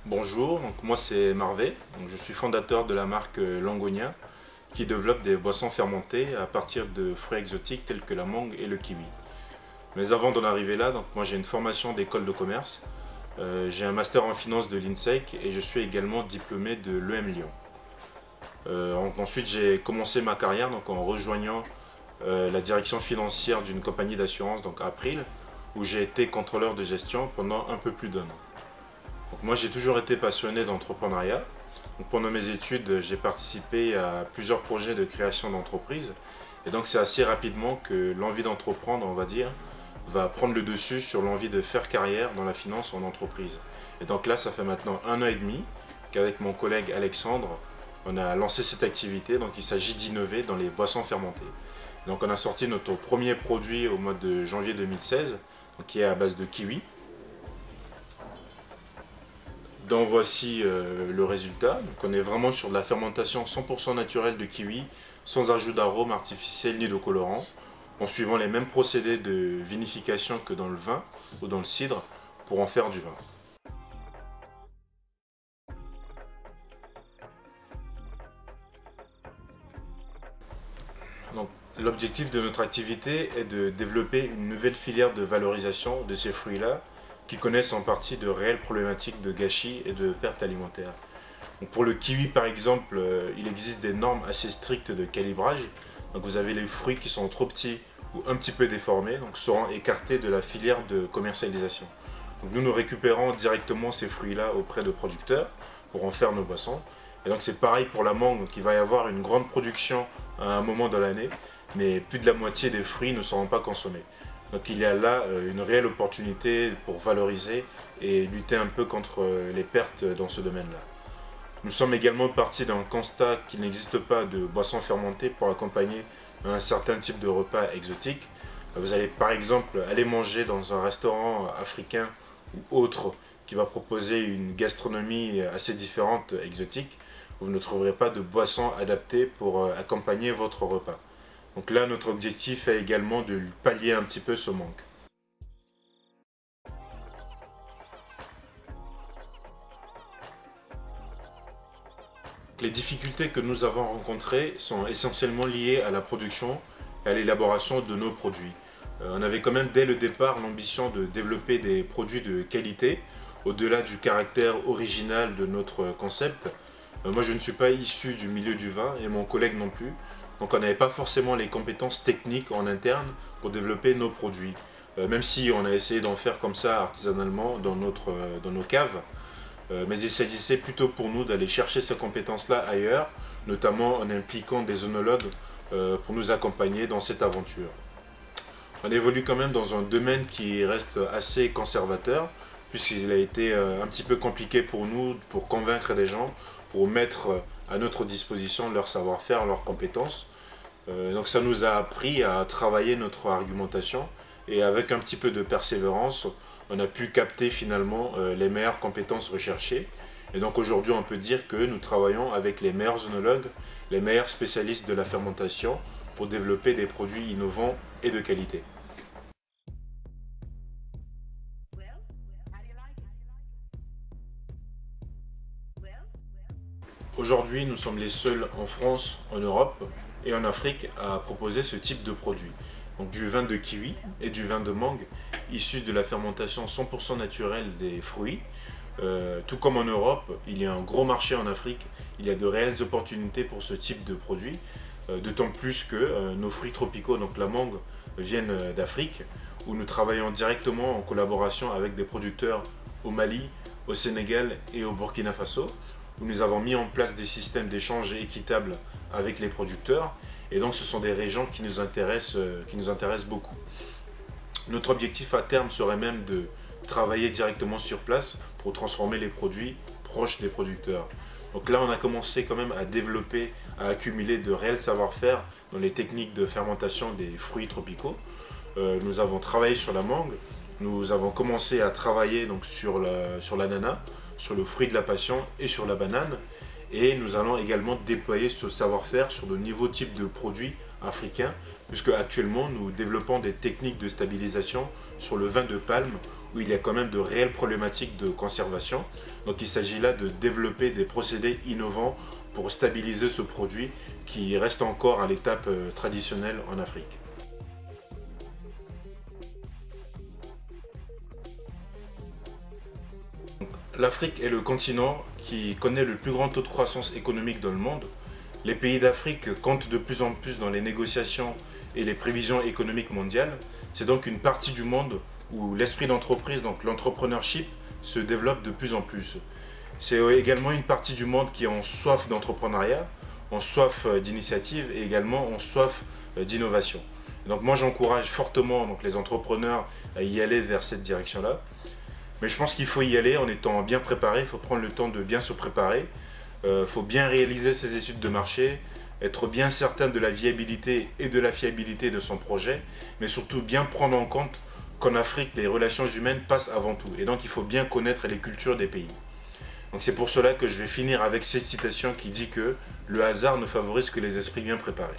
Bonjour, donc moi c'est Marvé, donc je suis fondateur de la marque Langonia qui développe des boissons fermentées à partir de fruits exotiques tels que la mangue et le kiwi. Mais avant d'en arriver là, donc moi j'ai une formation d'école de commerce, j'ai un master en finance de l'INSEC et je suis également diplômé de l'EM Lyon. Ensuite j'ai commencé ma carrière donc, en rejoignant la direction financière d'une compagnie d'assurance, donc April, où j'ai été contrôleur de gestion pendant un peu plus d'un an. Donc moi j'ai toujours été passionné d'entrepreneuriat. Donc pendant mes études, j'ai participé à plusieurs projets de création d'entreprise. Et donc c'est assez rapidement que l'envie d'entreprendre, on va dire, va prendre le dessus sur l'envie de faire carrière dans la finance en entreprise. Et donc là, ça fait maintenant 1 an et demi qu'avec mon collègue Alexandre, on a lancé cette activité. Donc il s'agit d'innover dans les boissons fermentées. Donc on a sorti notre premier produit au mois de janvier 2016, donc qui est à base de kiwi. Donc voici le résultat. Donc on est vraiment sur de la fermentation 100% naturelle de kiwi, sans ajout d'arômes artificiels ni de colorants, en suivant les mêmes procédés de vinification que dans le vin ou dans le cidre pour en faire du vin. L'objectif de notre activité est de développer une nouvelle filière de valorisation de ces fruits-là qui connaissent en partie de réelles problématiques de gâchis et de pertes alimentaires. Donc pour le kiwi par exemple, il existe des normes assez strictes de calibrage. Donc vous avez les fruits qui sont trop petits ou un petit peu déformés, donc seront écartés de la filière de commercialisation. Donc nous récupérons directement ces fruits-là auprès de producteurs pour en faire nos boissons. Et donc c'est pareil pour la mangue, donc il va y avoir une grande production à un moment de l'année, mais plus de la moitié des fruits ne seront pas consommés. Donc il y a là une réelle opportunité pour valoriser et lutter un peu contre les pertes dans ce domaine-là. Nous sommes également partis d'un constat qu'il n'existe pas de boissons fermentées pour accompagner un certain type de repas exotique. Vous allez par exemple aller manger dans un restaurant africain ou autre qui va proposer une gastronomie assez différente, exotique. Vous ne trouverez pas de boissons adaptées pour accompagner votre repas. Donc là, notre objectif est également de pallier un petit peu ce manque. Les difficultés que nous avons rencontrées sont essentiellement liées à la production et à l'élaboration de nos produits. On avait quand même dès le départ l'ambition de développer des produits de qualité, au-delà du caractère original de notre concept. Moi je ne suis pas issu du milieu du vin et mon collègue non plus, donc on n'avait pas forcément les compétences techniques en interne pour développer nos produits. Même si on a essayé d'en faire comme ça artisanalement dans nos caves, mais il s'agissait plutôt pour nous d'aller chercher ces compétences-là ailleurs, notamment en impliquant des œnologues pour nous accompagner dans cette aventure. On évolue quand même dans un domaine qui reste assez conservateur, puisqu'il a été un petit peu compliqué pour nous pour convaincre des gens, pour mettre à notre disposition leur savoir-faire, leurs compétences. Donc ça nous a appris à travailler notre argumentation et avec un petit peu de persévérance, on a pu capter finalement les meilleures compétences recherchées. Et donc aujourd'hui on peut dire que nous travaillons avec les meilleurs œnologues, les meilleurs spécialistes de la fermentation pour développer des produits innovants et de qualité. Aujourd'hui, nous sommes les seuls en France, en Europe et en Afrique à proposer ce type de produit. Donc du vin de kiwi et du vin de mangue issu de la fermentation 100% naturelle des fruits. Tout comme en Europe, il y a un gros marché en Afrique, il y a de réelles opportunités pour ce type de produit, d'autant plus que nos fruits tropicaux, donc la mangue, viennent d'Afrique, où nous travaillons directement en collaboration avec des producteurs au Mali, au Sénégal et au Burkina Faso, où nous avons mis en place des systèmes d'échange équitables avec les producteurs. Et donc ce sont des régions qui nous intéressent beaucoup. Notre objectif à terme serait même de travailler directement sur place pour transformer les produits proches des producteurs. Donc là on a commencé quand même à développer, à accumuler de réels savoir-faire dans les techniques de fermentation des fruits tropicaux. Nous avons travaillé sur la mangue, nous avons commencé à travailler donc, sur l'ananas, sur le fruit de la passion et sur la banane. Et nous allons également déployer ce savoir-faire sur de nouveaux types de produits africains, puisque actuellement nous développons des techniques de stabilisation sur le vin de palme où il y a quand même de réelles problématiques de conservation. Donc il s'agit là de développer des procédés innovants pour stabiliser ce produit qui reste encore à l'étape traditionnelle en Afrique. L'Afrique est le continent qui connaît le plus grand taux de croissance économique dans le monde. Les pays d'Afrique comptent de plus en plus dans les négociations et les prévisions économiques mondiales. C'est donc une partie du monde où l'esprit d'entreprise, donc l'entrepreneurship, se développe de plus en plus. C'est également une partie du monde qui est en soif d'entrepreneuriat, en soif d'initiative et également en soif d'innovation. Donc moi j'encourage fortement donc, les entrepreneurs à y aller vers cette direction-là. Mais je pense qu'il faut y aller en étant bien préparé, il faut prendre le temps de bien se préparer, il faut bien réaliser ses études de marché, être bien certain de la viabilité et de la fiabilité de son projet, mais surtout bien prendre en compte qu'en Afrique, les relations humaines passent avant tout. Et donc il faut bien connaître les cultures des pays. Donc c'est pour cela que je vais finir avec cette citation qui dit que le hasard ne favorise que les esprits bien préparés.